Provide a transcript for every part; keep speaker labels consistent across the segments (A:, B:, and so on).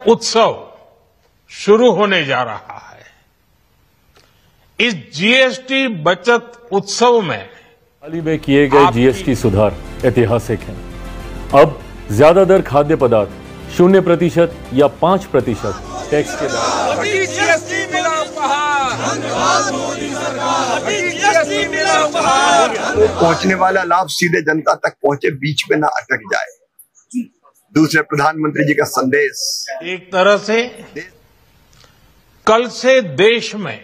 A: उत्सव शुरू होने जा रहा है। इस जीएसटी बचत उत्सव में
B: हाल ही में किए गए जीएसटी सुधार ऐतिहासिक हैं। अब ज्यादा दर खाद्य पदार्थ 0% या 5% टैक्स के
C: पहुंचने वाला लाभ सीधे जनता तक पहुंचे, बीच में ना अटक जाए। दूसरे प्रधानमंत्री जी का संदेश,
A: एक तरह से कल से देश में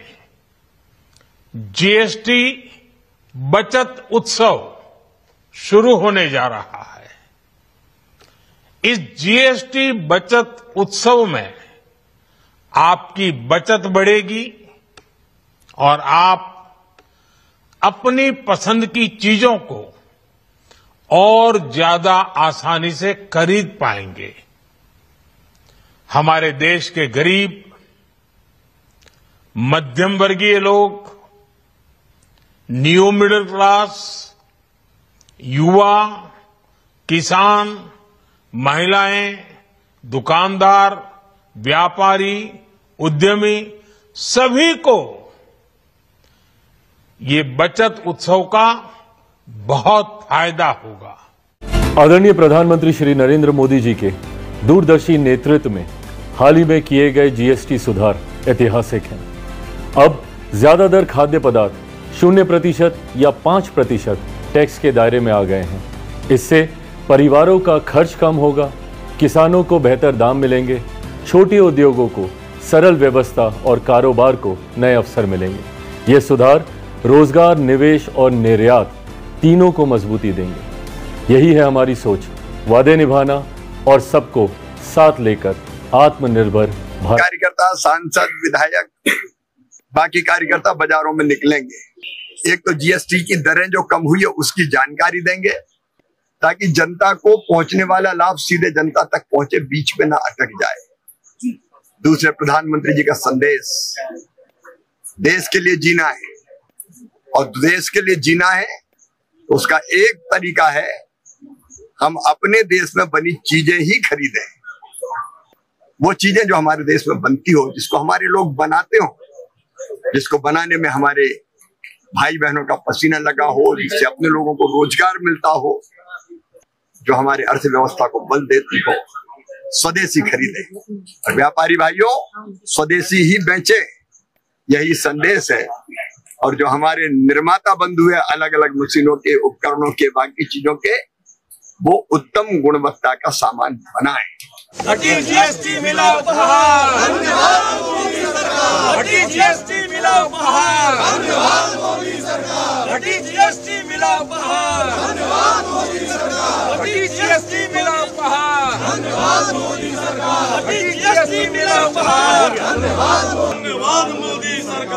A: जीएसटी बचत उत्सव शुरू होने जा रहा है। इस जीएसटी बचत उत्सव में आपकी बचत बढ़ेगी और आप अपनी पसंद की चीजों को और ज्यादा आसानी से खरीद पाएंगे। हमारे देश के गरीब, मध्यम वर्गीय लोग, न्यू मिडिल क्लास, युवा, किसान, महिलाएं, दुकानदार, व्यापारी, उद्यमी, सभी को ये बचत उत्सव का बहुत फायदा होगा।
B: आदरणीय प्रधानमंत्री श्री नरेंद्र मोदी जी के दूरदर्शी नेतृत्व में हाल ही में किए गए जीएसटी सुधार ऐतिहासिक हैं। अब ज्यादा दर खाद्य पदार्थ 0% या 5% टैक्स के दायरे में आ गए हैं। इससे परिवारों का खर्च कम होगा, किसानों को बेहतर दाम मिलेंगे, छोटे उद्योगों को सरल व्यवस्था और कारोबार को नए अवसर मिलेंगे। ये सुधार रोजगार, निवेश और निर्यात तीनों को मजबूती देंगे। यही है हमारी सोच, वादे निभाना और सबको साथ लेकर आत्मनिर्भर भारत।
C: कार्यकर्ता, सांसद, विधायक, बाकी कार्यकर्ता बाजारों में निकलेंगे। एक तो जीएसटी की दरें जो कम हुई है उसकी जानकारी देंगे, ताकि जनता को पहुंचने वाला लाभ सीधे जनता तक पहुंचे, बीच में ना अटक जाए। दूसरे प्रधानमंत्री जी का संदेश, देश के लिए जीना है और देश के लिए जीना है तो उसका एक तरीका है, हम अपने देश में बनी चीजें ही खरीदें। वो चीजें जो हमारे देश में बनती हो, जिसको हमारे लोग बनाते हो, जिसको बनाने में हमारे भाई बहनों का पसीना लगा हो, जिससे अपने लोगों को रोजगार मिलता हो, जो हमारे अर्थव्यवस्था को बल देती हो, स्वदेशी खरीदें। और व्यापारी भाइयों, स्वदेशी ही बेचें, यही संदेश है। और जो हमारे निर्माता बंधु है, अलग अलग मशीनों के, उपकरणों के, बाकी चीजों के, वो उत्तम गुणवत्ता का सामान बनाएं।
D: हटी जीएसटी मिला उपहार, धन्यवाद मोदी सरकार। हटी जीएसटी मिला उपहार, धन्यवाद मोदी सरकार। हटी जीएसटी मिला उपहार, धन्यवाद मोदी सरकार। हटी जीएसटी मिला उपहार, धन्यवाद मोदी सरकार। हटी जीएसटी मिला उपहार, धन्यवाद मोदी सरकार।